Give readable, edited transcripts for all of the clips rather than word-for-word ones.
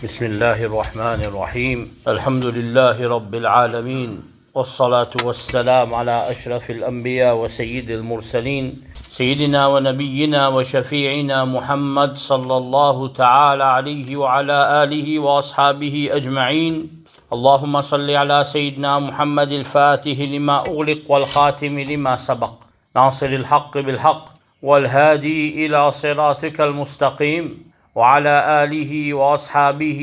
بسم الله الرحمن الرحيم الحمد لله رب العالمين والصلاة والسلام على أشرف الأنبياء وسيد المرسلين سيدنا ونبينا وشفيعنا محمد صلى الله تعالى عليه وعلى آله وأصحابه أجمعين. اللهم صل على سيدنا محمد الفاتح لما أغلق والخاتم لما سبق ناصر الحق بالحق والهادي إلى صراطك المستقيم وعلى آله وأصحابه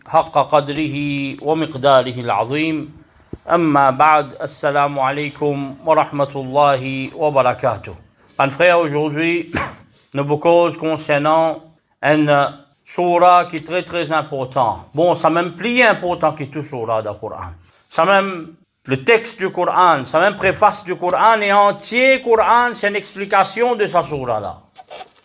حق قدره ومقداره العظيم. أما بعد, Assalamu alaikum wa rahmatullahi wa barakatuh. Mes frères, aujourd'hui, nous vous cause concernant une surah qui est très important. Bon, ça même plus important que tout surah du Coran. Ça même le texte du Coran, ça même préface du Coran et entier Coran, c'est une explication de sa surah là.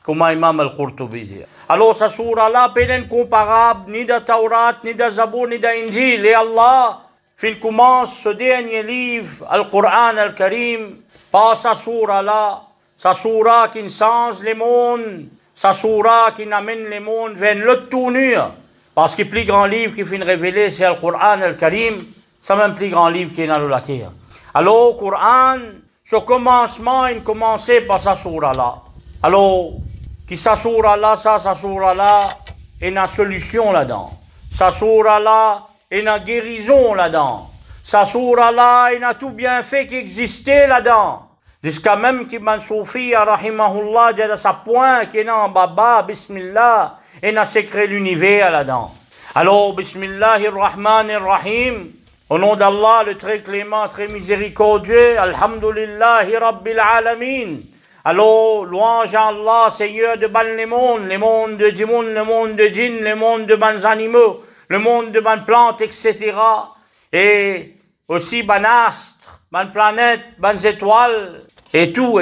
Comme Imam al-Qurtubi dit. Alors, sa surah-là, pas incomparable, ni de Taurat, ni de Zabour, ni d'Injil. Et Allah, il commence ce dernier livre, Al-Qur'an al-Karim, par sa surah-là, sa surah qui change le monde, sa surah qui amène le monde vers l'autre tournure. Parce que le plus grand livre qui finit révéler, c'est Al-Qur'an al-Karim, c'est même le plus grand livre qui est dans la terre. Alors, le Coran, ce commencement, il commençait par sa surah-là. Alors, qui sa surah-là, sa surah-là, il y a une solution là-dedans. Sa surah-là, il y a une guérison là-dedans. Sa surah-là, il y a tout bien fait qui existait là-dedans. Jusqu'à même qu'Ibn Soufi, rahimahullah, dit à sa point, qu'il y a un baba, bismillah, il y a secret l'univers là-dedans. Alors, bismillahirrahmanirrahim, au nom d'Allah, le très clément, très miséricordieux, alhamdulillahi rabbil alamin. Alors, louange à Allah, Seigneur de ban les mondes de djimoun, le monde de djinn, le monde de ban animaux, le monde de ban plantes, etc. Et aussi ban astres, ban planètes, ban étoiles, et tout.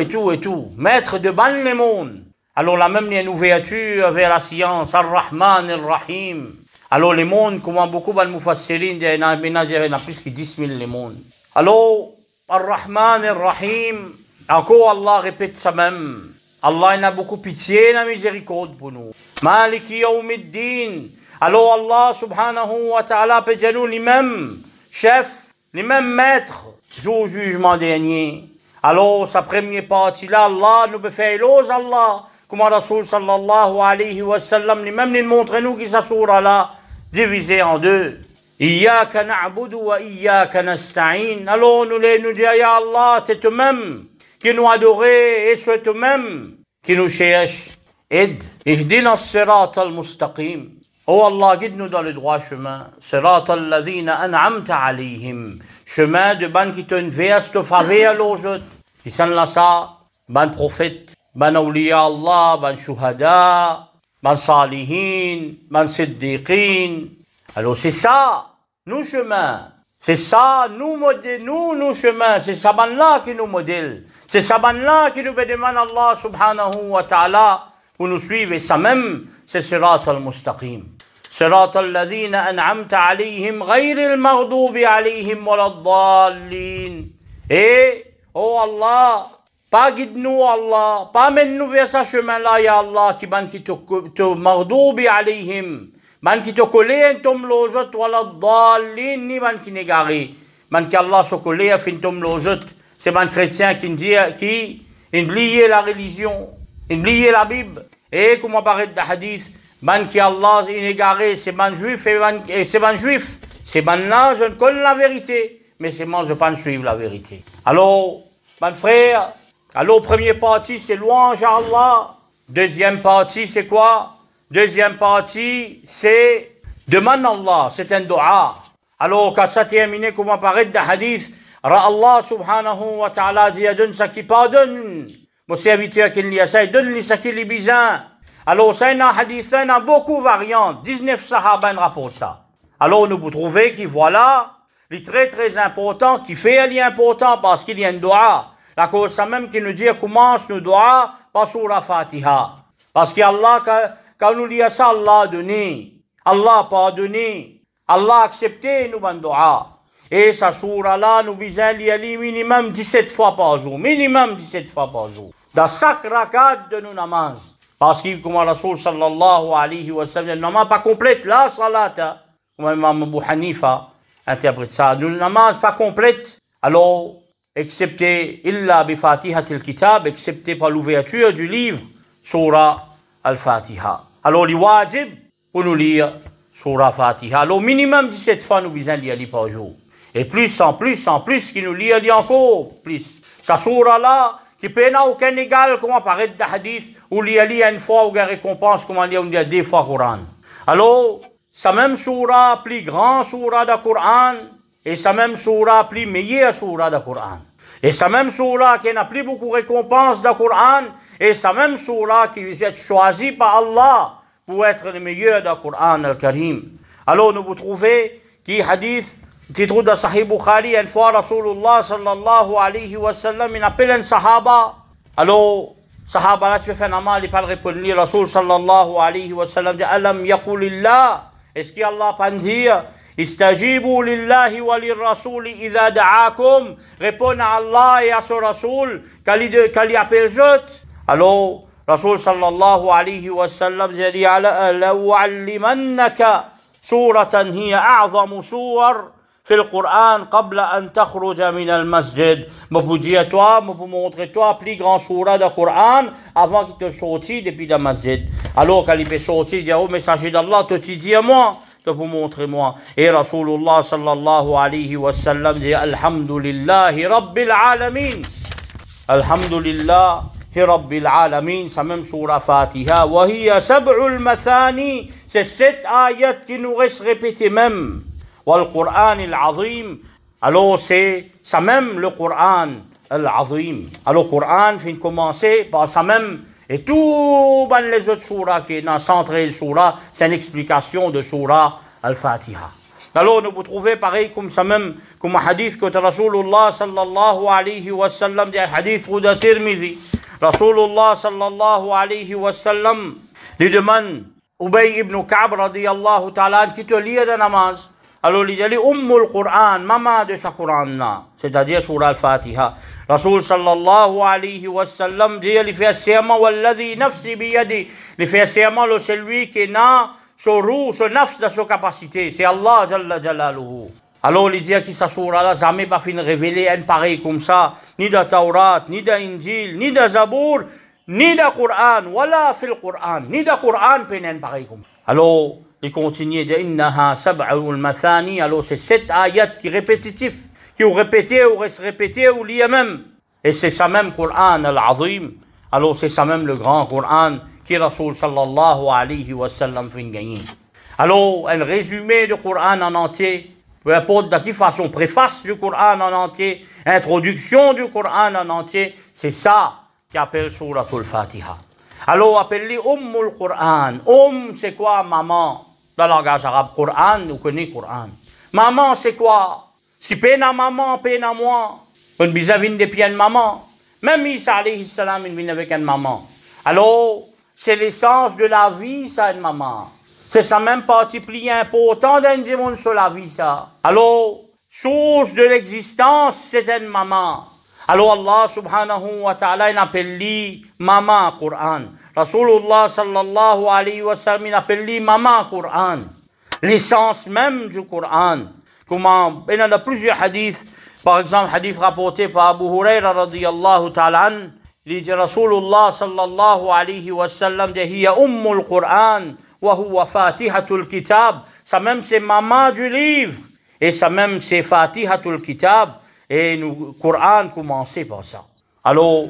Maître de ban les mondes. Alors, là même, il y a une ouverture vers la science, Ar-Rahman, Ar-Rahim. Alors, les mondes, comment beaucoup ban mufassirin, il y en a plus que 10 000 les mondes. Alors, Ar-Rahman, Ar-Rahim. Encore Allah répète ça même. Allah a beaucoup pitié et la miséricorde pour nous. Maliki yawmiddin. Alors Allah subhanahu wa ta'ala peut dire nous les mêmes chefs, les mêmes maîtres au jugement dernier. Alors sa première partie là, Allah nous peut faire l'ose Allah. Comme Rasul sallallahu alayhi wa sallam, les mêmes nous montrent nous qui sa surah là divisée en deux. Iyyaka na'budu wa iyyaka nasta'in. Alors nous disons ya Allah, c'est toi-même qui nous adorer et c'est toi-même qui nous cherche. Aide. Ihdina as-sirat al-mustaqim. Oh Allah, guide-nous dans le droit chemin. Sirat al-ladhina an'amta alayhim. Chemin de ban qui te verse, te faveur aux autres. Qui sont là ça, ban prophète, ban awliya Allah, ban shuhada, ban salihin, ban siddiqin. Alors c'est ça, nous chemins. C'est ça, nous chemins. C'est ça là qui nous modèle. C'est ça là qui nous demande Allah subhanahu wa ta'ala pour nous suivre. Et ça même, c'est Sirat al-Mustaqim. Sirat al-ladhina an'amta alayhim ghayri al-maghdubi alayhim waladdallin. Et, oh Allah, pas guide-nous Allah, pas mène-nous vers ce chemin-là, ya Allah, qui te maghdubi alayhim. Man qui te collé un tom lozot wala dallin ni man qui négari. Man qui Allah se collé a fin tom lozot. C'est man chrétien qui dit qui oublié la religion, oublié la Bible. Et comme apparaît dans le hadith, man qui Allah inégaré, c'est man juif et c'est man juif. C'est man là, je ne connais la vérité, mais c'est man je pas suivre la vérité. Alors, mon frère, alors première partie c'est louange à Allah. Deuxième partie c'est quoi? Deuxième partie, c'est demande Allah, c'est un dua. Alors, quand ça terminé, comme apparaît dans le hadith, Allah subhanahu wa ta'ala dit, donne ça qui pardonne. Mon serviteur qui lui a ça, donne-lui ça qui lui besoin. Alors, ça, un hadith, il y a beaucoup de variantes. 19 sahaba rapportent ça. Alors, nous vous trouvez que voilà, le très important, qui fait l'important parce qu'il y a un dua. La cause, ça même qui nous dit, commence nos dua par surah Fatiha. Parce qu'Allah, quand nous lisons ça, Allah a donné, Allah a pardonné, Allah a accepté nous ban dua. Et sa surah là, nous besoin d'y aller minimum 17 fois par jour. Minimum 17 fois par jour. Dans chaque rakat de nos namaz. Parce que, comme Rasul sallallahu alayhi wa sallam, namaz pas complète, la salata, comme Imam Abu Hanifa interprète ça, une namaz pas complète, alors, excepté, illa bi fatihatil kitab, excepté par l'ouverture du livre, surah al-Fatiha. Alors, les wajib, pour nous lire surah Fatiha. Alors, minimum 17 fois, nous besoin lire par jour. Et plus, en plus, qui nous lit encore plus. Sa surah là, qui peut n'a aucun égal, comme apparaît dans le hadith, où il y a une fois, ou une récompense, comme on dit, deux fois Coran. Alors, sa même surah, plus grand surah du Coran, et sa même surah, plus meilleure surah du Coran. Et sa même surah, qui n'a plus beaucoup de récompenses du Coran, et sa même surah, qui est choisie par Allah, pour être le meilleur du Coran al-Karim. Alors, nous vous trouvez, qui hadith, qui trouve dans Sahih Bukhari, une fois Rasulullah sallallahu alayhi wa sallam, il appelle un sahaba. Alors, sahaba là, tu peux faire un mal, il parle répondre, Rasul sallallahu alayhi wa sallam dit, Alam yaqulillah, est-ce qu'Allah peut dire, Istajibu lillahi wa lirrasuli idha da'akum, répond à Allah et à son Rasul, quand il appelle jeute. Alors, Rasul sallallahu alayhi wa sallam dit, la u'allimannaka suratan hiya a'zamu suwar, fait le Coran, qabla an takhruja min al-masjid. Je vous dis à toi, je vous montrer toi, plus grand surah du Coran, avant qu'il te sorti depuis le masjid. Alors, quand il est sorti, il dit, oh, messager d'Allah, te dit à moi, te vous montrer moi. Et Rasulullah sallallahu alayhi wa sallam dit, Alhamdulillahi Rabbil Alamin. Alhamdulillahi Rabbil Alamin. C'est même surah Fatiha. Wa hiya sab'ul mathani. C'est 7 ayats qui nous restent répétées même. والقرآن العظيم. Alors c'est ça même le Coran al-Azim. Alors Coran fin commencer par ça même et tout les autres surahs qui est dans 113 surahs, c'est une explication de surah al-Fatiha. Alors nous vous trouvez pareil comme ça même comme un hadith que Rasulullah sallallahu alayhi wa sallam dit hadith de Tirmidhi. Rasulullah sallallahu alayhi wa sallam lui demande Ubay ibn Ka'b radiyallahu ta'ala qui te lit de namaz. Alors, il dit, Ummul Qur'an, maman de sa Qur'an, c'est-à-dire surah al-Fatiha. Rasul sallallahu alayhi wa sallam dit, il fait serment, walladhi nafsi biyadi. Il fait serment, c'est lui qui n'a son roux, son nafs de sa capacité. C'est Allah, Jalla Jalaluhu. Alors, il dit que sa surah là, jamais pas fin révéler un pareil comme ça, ni de Taurat, ni d'Injil, ni de Zabour, ni de Qur'an, wala fil Qur'an, ni de Qur'an, peine pareil comme ça. Alors, il continue de innaha sab'ul mathani. Alors c'est 7 ayats qui répétitifs, qui ont répété ou restent répétés ou liés même. Et c'est ça même Coran al-Azim. Alors c'est ça même le grand Coran qui Rasul sallallahu alayhi wa sallam fait gagner. Alors un résumé du Coran en entier, peu importe de quelle façon, préface du Coran en entier, introduction du Coran en entier, c'est ça qui appelle Suratul Fatiha. Alors appelez Ummul Qur'an. C'est quoi maman? Dans le langage arabe, Qur'an, nous connaissons Qur'an. Maman, c'est quoi? Si peine à maman, peine à moi. On vient des pieds de maman. Même Isa alayhi salam, il vient avec une maman. Alors, c'est l'essence de la vie, ça, une maman. C'est ça même partie plus important d'un démon sur la vie, ça. Alors, source de l'existence, c'est une maman. Alors Allah subhanahu wa ta'ala, il appelle lui maman Qur'an. Rasulullah sallallahu alayhi wa sallam, il appelle lui maman Qur'an. L'essence même du Qur'an. Comment, il y en a plusieurs hadiths. Par exemple, hadith rapporté par Abu Huraira radiyallahu ta'ala an. Il dit Rasulullah sallallahu alayhi wa sallam, hiya ummul Qur'an, wa huwa fatihatul kitab. Ça même c'est maman du livre. Et ça même c'est fatihatul kitab. Et le Coran commençait par ça. Alors,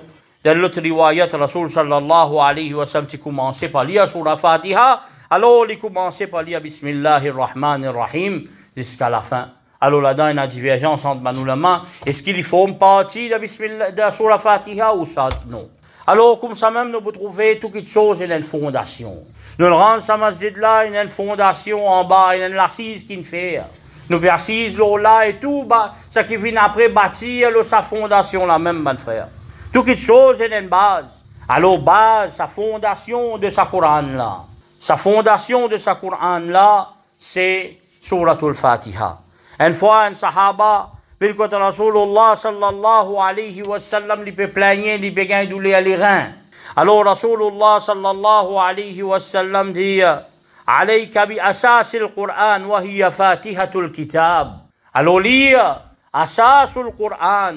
dans l'autre riwayat, Rasul sallallahu alayhi wa sallam, tu commençais par lire surah Fatiha. Alors, il commençait par lire Bismillahir Rahmanir Rahim jusqu'à la fin. Alors, là-dedans, il y a une divergence entre Manulama. Est-ce qu'il faut une partie de surah Fatiha ou ça? Non. Alors, comme ça même, nous pouvons trouver toutes les choses, il y a une fondation. Nous rendons sa masjid-là, il y a une fondation en bas, il y a une assise qui fait. Nous persisons là et tout, ça qui vient après bâtir sa fondation là même, mon frère. Toutes les choses, il y a une base. Alors, base, sa fondation de sa Coran là. Sa fondation de sa Coran là, c'est Suratul Fatiha. Une fois, un sahaba, puis quand Rasulullah sallallahu alayhi wa sallam, il peut plaigner, il peut gagner douleur les reins. Alors Rasulullah sallallahu alayhi wa sallam dit alayka bi asasil Qur'an wa hiya fatihatul kitab. Alors lire asasul Qur'an,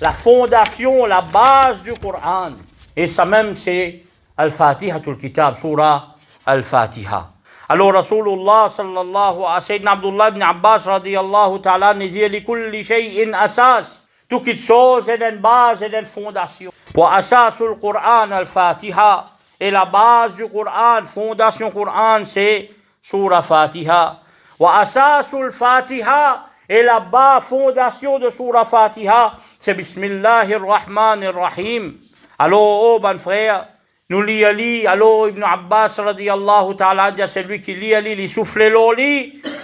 la fondation, la base du Qur'an. Et ça même c'est al-fatihatul kitab, surah al-fatiha. Alors Rasulullah sallallahu alayhi wa sallam, Abdullah ibn Abbas radiyallahu ta'ala dit li kulli shay'in asas. Toute chose est une base et une fondation. Wa asasul Qur'an al-Fatiha. Et la base du Qur'an, fondation Qur'an, c'est Surah Fatiha. Wa asasul Fatiha. Et la base, fondation de Surah Fatiha, c'est Bismillahir Rahmanir Rahim. Alors, oh, ben frère, nous lit, alors Ibn Abbas radiyallahu ta'ala, c'est lui qui lit, il souffle l'eau,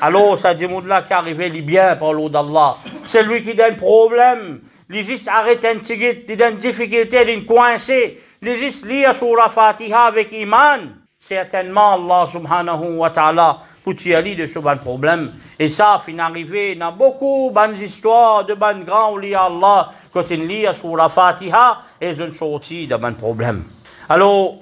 alors ça dit, là qui arrive, il bien par l'eau d'Allah. C'est lui qui donne problème, il juste arrête un tigit, il donne difficulté, il coincé, il juste lit Surah Fatiha avec iman. Certainement, Allah subhanahu wa ta'ala, pour y aller de ce bon problème. Et ça, fin arrivé, il y a beaucoup de bonnes histoires, de bonnes grands liés à Allah, quand il lit Surah Fatiha, et ils ont sorti de bons problèmes. Alors,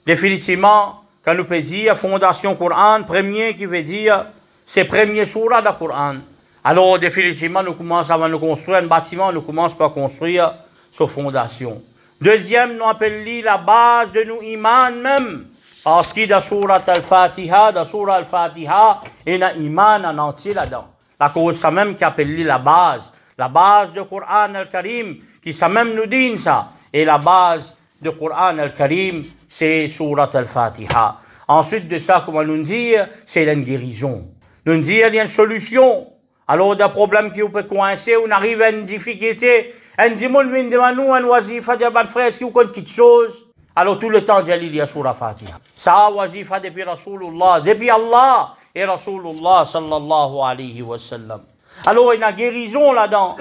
définitivement, quand nous peut dire fondation Coran, premier qui veut dire, c'est premier surah du Coran. Alors, définitivement, nous commençons avant de construire un bâtiment, nous commençons par construire sa fondation. Deuxième, nous appelons la base de nos iman même. Parce qu'il y a dans Surah Al-Fatiha, il y a iman en entier là-dedans. La cause, ça même qui appelle la base du Coran Al-Karim, qui ça même nous dit ça. Et la base du Coran Al-Karim, c'est Surah Al-Fatiha. Ensuite de ça, comment nous dire, c'est une guérison. Nous dire, il y a une solution. Alors, des problèmes qui peut coincer, on arrive à une difficulté. Un dimanche, vient devant nous, un wazifa, dit, ben frère, est-ce que vous connaissez quelque chose? Alors, tout le temps, il y a Surah Fatiha. Ça, wazifa depuis Rasulullah, depuis Allah et Rasulullah sallallahu alayhi wa sallam. Alors, il y a une guérison là-dedans.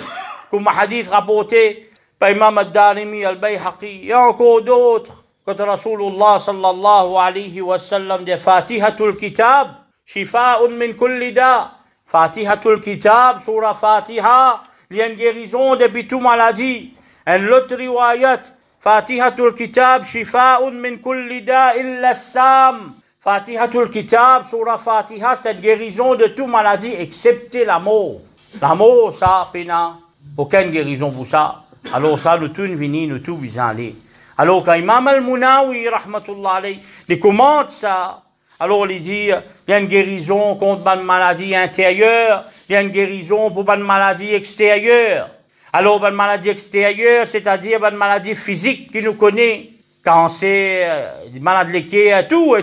Comme un hadith rapporté par Imam al-Darimi, al-Bayhaqi, et encore d'autres. Quand Rasulullah sallallahu alayhi wa sallam dit Fatihatul Kitab, shifa'un min kulli da. Fatihatul Kitab, Surah Fatiha, il y a une guérison depuis toute maladie. Un autre riwayat, Fatihatul Kitab, shifa'un min kulli da illa sam. Fatihatul Kitab, Surah Fatiha, c'est une guérison de toute maladie, excepté la mort. La mort, ça, pena, aucune guérison pour ça. Alors ça, nous tous venons, nous tous visons aller. Alors quand Imam al-Munawi, rahmatullah alayhi, il commente ça, alors il dit, il y a une guérison contre une maladie intérieure, il y a une guérison pour une maladie extérieure. Alors, une maladie extérieure, c'est-à-dire une maladie physique qui nous connaît, cancer, maladie laitière, tout.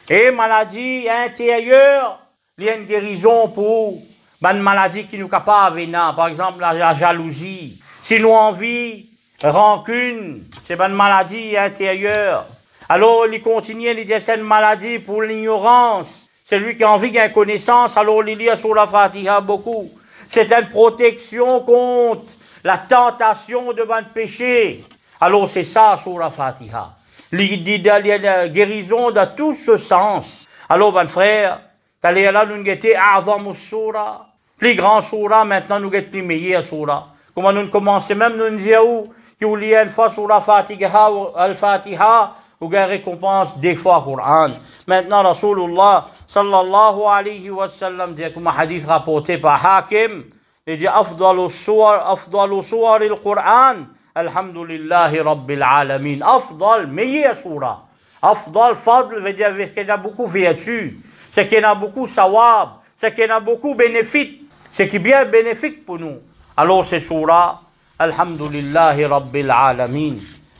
Et maladie intérieure, il y a une guérison pour une maladie qui nous capable, par exemple la jalousie. Si nous envie, rancune, c'est une maladie intérieure. Alors, il continue, il dit c'est une maladie pour l'ignorance. C'est lui qui a envie d'une connaissance, alors il lit sur la Fatiha beaucoup. C'est une protection contre la tentation de bon péché. Alors, c'est ça sur la Fatiha. Il dit qu'il y a une guérison dans tout ce sens. Alors, ben frère, t'allais là, nous guetter A'zamus Surah. Plus grand Surah, maintenant nous guetter plus meilleur Surah. Comment nous commençons même, nous disons qu'il y a une fois sur la Fatiha, Al-Fatiha, ou une récompense des fois Coran. Maintenant, Rasulullah sallallahu alayhi wa sallam dit comme un hadith rapporté par Hakim, il dit afdalu suwar al-Quran, alhamdulillahi rabbil alamin. Afdal, meilleure surah. Afdal, fadl veut dire qu'il y a beaucoup de vertu, c'est qu'il y a beaucoup de sawab, c'est qu'il y a beaucoup de bénéfices, c'est qui est bien bénéfique pour nous. Alors, c'est surah, alhamdulillahi rabbil alamin.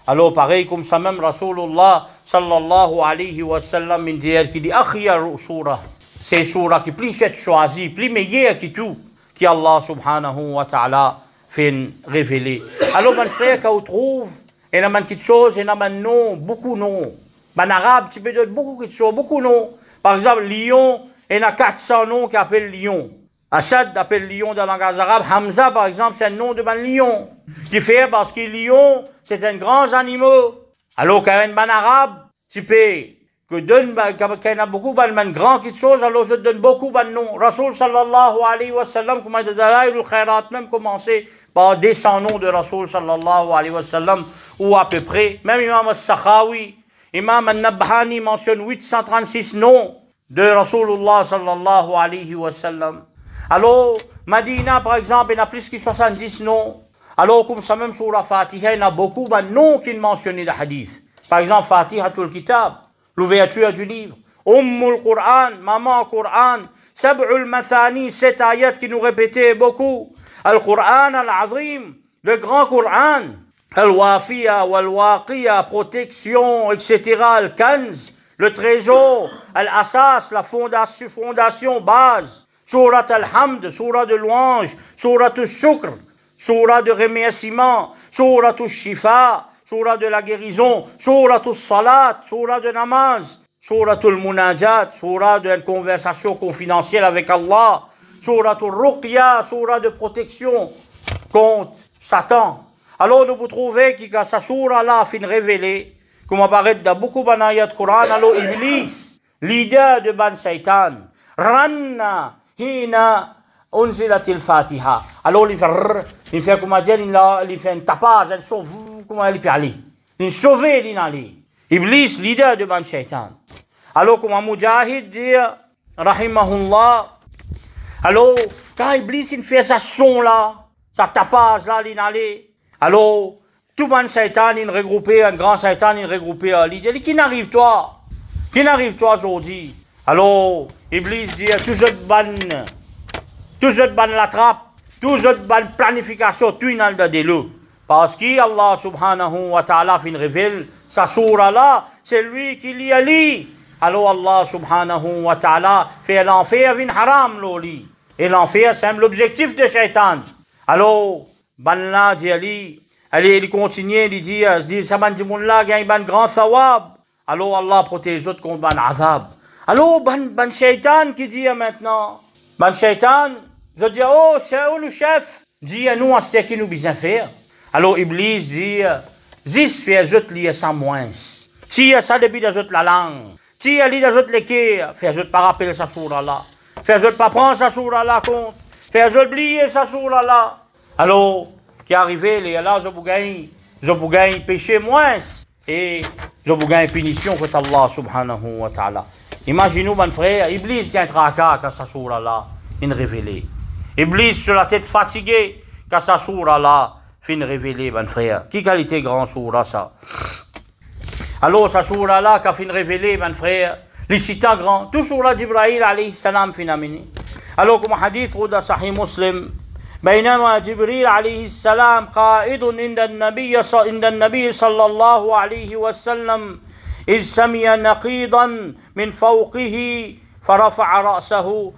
Alors, pareil comme ça même, Rasulullah sallallahu alayhi wa sallam, il dit akhiyar surah. C'est surah qui plus est choisie, plus meilleure que tout, qui Allah subhanahu wa ta'ala fait révéler. Alors, mon frère, quand on trouve, il y a quelque chose, il y a un nom, beaucoup de noms. En arabe, tu peux dire beaucoup de choses, beaucoup de noms. Par exemple, lion, il y a 400 noms qui appellent lion. Assad appelle lion dans le langage arabe. Hamza, par exemple, c'est un nom de lion. Qui fait parce que lion, c'est un grand animal. Alors, quand il y a un arabe, tu peux, quand il y a beaucoup de grands choses, alors je donne beaucoup de noms. Rasul sallallahu alayhi wa sallam, comme il dit, Dalaïl al-Khairat, même commencé par des 100 noms de Rasoul sallallahu alayhi wa sallam, ou à peu près. Même Imam al-Sakhawi, Imam al-Nabhani mentionne 836 noms de Rasulullah sallallahu alayhi wa sallam. Alors, Madina, par exemple, il y a plus que 70 noms. Alors, comme ça, même sur la Fatiha, il y a beaucoup de noms qui mentionnent le hadith. Par exemple, Fatihatul Kitab, l'ouverture du livre. Ummul Qur'an, maman Qur'an. Sab'ul Mathani, 7 ayats qui nous répétaient beaucoup. Al-Qur'an al-Azim, le grand Qur'an. Al-Wafiya, wal-Waqiya, protection, etc. Al-Kanz, le trésor. Al-Asas, la fondation, base. Surat al-Hamd, surat de louange. Surat al-Shukr, surat de remerciement. Surat al-Shifa, surat de la guérison. Surat al-Salat, surat de namaz. Surat al-Munajat, surat de conversation confidentielle avec Allah. Surat al-Ruqya, surat de protection contre Satan. Alors nous vous trouvez que sa surah-là a fin révélé, comme apparaît dans beaucoup d'ayats de Coran, alors Iblis, leader de Ban Satan, ranna hina unzilatil Fatiha. Alors il fait comment dire, il fait un tapage, il sauve, comment il peut aller. Il sauve, il aller. Iblis, leader de Ban Satan. Alors comme Mujahid dit, rahimahullah, alors quand Iblis il fait sa son là, sa tapage là, il allait. Alors, tout le Satan, il regroupé, un grand Satan, il regroupé à l'idée. Qui n'arrive toi? Qui n'arrive toi aujourd'hui? Alors, Iblis dit, toujours bonne la trappe, toujours bonne planification, tout il a de l'eau. Parce qu'Allah subhanahu wa ta'ala fin révèle, sa sourate là, c'est lui qui l'y a li. Alors Allah subhanahu wa ta'ala fait l'enfer vin haram l'oli. Et l'enfer, c'est l'objectif de Shaitan. Alors, ban la dit Ali, il continue, il dit, ça ban dimoun la, il y a un grand thawab. Alors Allah protège les autres contre ban azab. Alors, ban shaitan qui dit maintenant, ban shaitan, je dis, oh, c'est où le chef? Dit, nous, on sait qui nous besoin faire. Alors Iblis dit, zis fait les autres liés sans moins. Si ça depuis les autres la langue, si il lit les autres les quais, fait les autres pas rappeler sa sourate là. Fait les autres pas prendre sa sourate là compte. Fait les autres oublier sa sourate là. Alors, qui est arrivé, les là, je vous gagne péché moins, et je vous gagne punition contre Allah subhanahu wa ta'ala. Imaginez-vous, mon frère, Iblis gagne tracas quand sa sourate là, il révélé. Iblis sur la tête fatiguée, quand sa sourate là, fin révélé, mon frère. Qui qualité grand sourate ça? Alors, sa sourate là, quand fin révélé, mon frère, les citants grands, tout sourate d'Ibrahim alayhi salam fin amené. Alors, comme hadith ou dans Sahih Muslim, بينما جبريل عليه السلام قائد عند النبي صلى الله عليه وسلم إذ سمع نقيضا من فوقه فرفع رأسه.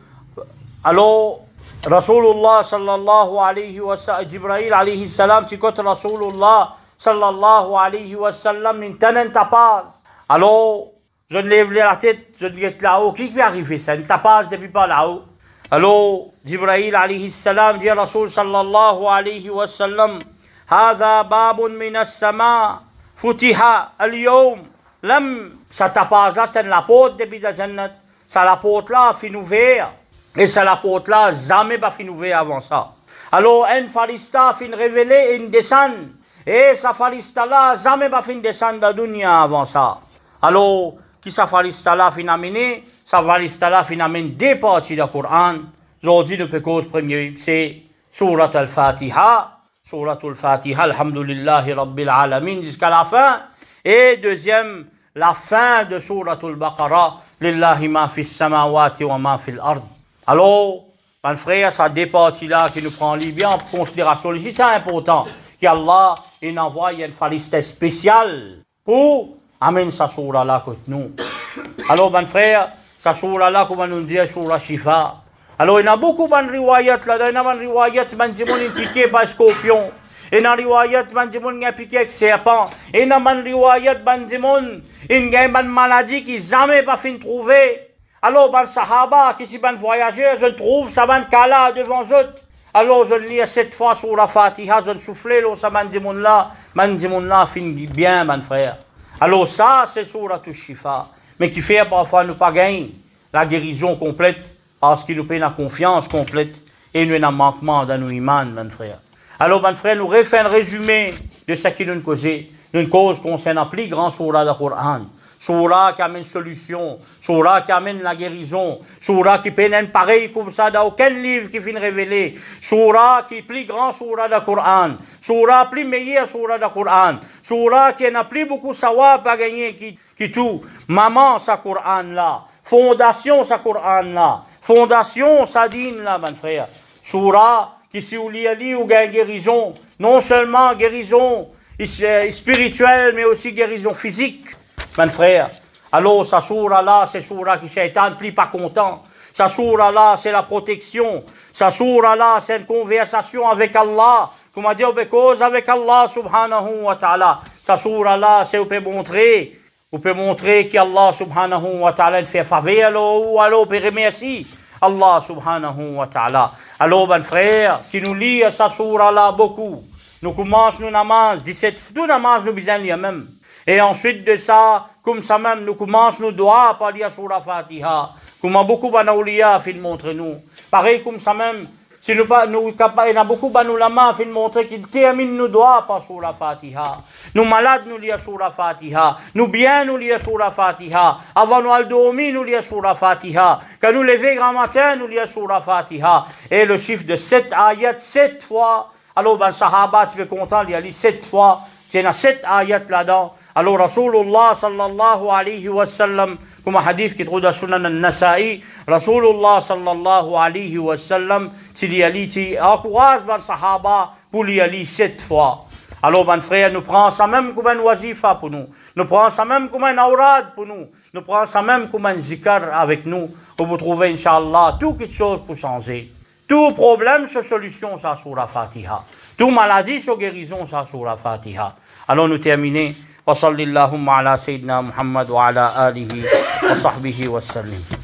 Alors Rasulullah sallallahu alayhi wa sallam, Jibril alayhi salam, tu côté Rasulullah sallallahu alayhi wa sallam, n'intène tapage. Alors je lève la tête, je dis là-haut, qui peut arriver ça? Une tapage depuis pas là-haut. Alors, Jibril alayhi salam dit à Rasul sallallahu alayhi wa sallam, هذا باب من السماء فتح اليوم. L'homme, ça tapage là, c'est la porte depuis la Jannat. Ça la porte là, fin ouvert. Et ça la porte là, jamais pas fin ouvert avant ça. Alors, un farista fin révélé, une descend. Et sa farista là, jamais pas fin descendre de la dunya avant ça. Alors, qui sa farista là fin amené? Ça va l'installer finalement des parties du Coran. Aujourd'hui, nous peut cause premier, c'est Surat al-Fatiha. Surat al-Fatiha, alhamdulillahi rabbil alamin, jusqu'à la fin. Et deuxième, la fin de Surat al-Baqarah. Lillahi ma fis samawati wa ma fil ard. Alors, mon frère, ça des parties là qui nous prend bien en considération. C'est important qu'Allah il envoie une fariste spéciale pour amener sa surah là contre nous. Alors, mon frère, sa surah là, comme on nous dit, surah Shifa. Alors, il y a beaucoup de riwayat là. Il y a des riwayat qui sont piqués par scorpion. Il y a des riwayat qui sont piqués avec serpent. Il y a des riwayat qui sont une maladie qui jamais pas fin trouver. Alors, les sahaba qui sont voyageurs, je trouve ça va kala devant eux. Alors, je lis 7 fois sur la Fatiha, je souffle, ça m'a dit là, fin bien, mon frère. Alors, ça, c'est surah Shifa. Mais qui fait parfois nous pas gagner la guérison complète parce qu'il nous paye la confiance complète et nous avons un manquement dans nos imans, mon frère. Alors, mon frère, nous refait un résumé de ce qui nous cause. Une cause concernant plus grand surah du Coran. Surah qui amène solution, surah qui amène la guérison, surah qui pénètre pareil comme ça dans aucun livre qui finit révélé, surah qui est plus grand surah du Coran, surah plus meilleur surah du Coran, surah qui n'a plus beaucoup sawab à gagner qui tout. Maman sa Coran là, fondation sa Coran là, fondation sa dîne là, mon frère. Surah qui si vous lisez ou gagne guérison, non seulement guérison spirituelle mais aussi guérison physique. Mon frère, alors sa sourate là, c'est sourate qui Shaitan plus pas content. Sa sourate là, c'est la protection. Sa sourate là, c'est une conversation avec Allah. Comme on dit, cause avec Allah subhanahu wa ta'ala. Sa sourate là, c'est vous pouvez montrer qu'Allah subhanahu wa ta'ala fait faveur ou alors peut remercier Allah subhanahu wa ta'ala. Alors, mon frère, qui nous lit sa sourate là beaucoup. Nous commençons nos namaz, 17, tout namaz nous besoin lire même. Et ensuite de ça, comme ça même, nous commençons nos doigts par lire sur la Fatiha. Comme beaucoup d'anaulia fait montrer nous. Pareil comme ça même, si nous pas nous capable, il y a beaucoup d'anulama fait montrer qu'ils terminent nos doigts par sur la Fatiha. Nous malades nous lire sur la Fatiha. Nous bien nous lire sur la Fatiha. Avant nous aller dormir nous lire sur la Fatiha. Quand nous lever grand matin nous lire sur la Fatiha. Et le chiffre de 7 ayats 7 fois. Alors ben Sahaba tu es content il y a lu 7 fois. Il y a 7 ayats là-dedans. Alors Rasulullah sallallahu alayhi wa sallam, comme un hadith qui trouve dans Sunan al-Nasa'i, Rasulullah sallallahu alayhi wa sallam, il y a dit, encourage les sahaba pour y aller 7 fois. Alors, mon frère, nous prenons ça même comme un wazifa pour nous. Nous prenons ça même comme un aurad pour nous. Nous prenons ça même comme un zikr avec nous. Pour vous trouver, Inch'Allah, tout quelque chose pour changer. Tout problème, c'est solution, ça sur la Fatiha. Tout maladie, c'est guérison, ça sur la Fatiha. Alors, nous terminons. وصل اللهم على سيدنا محمد وعلى آله وصحبه وسلم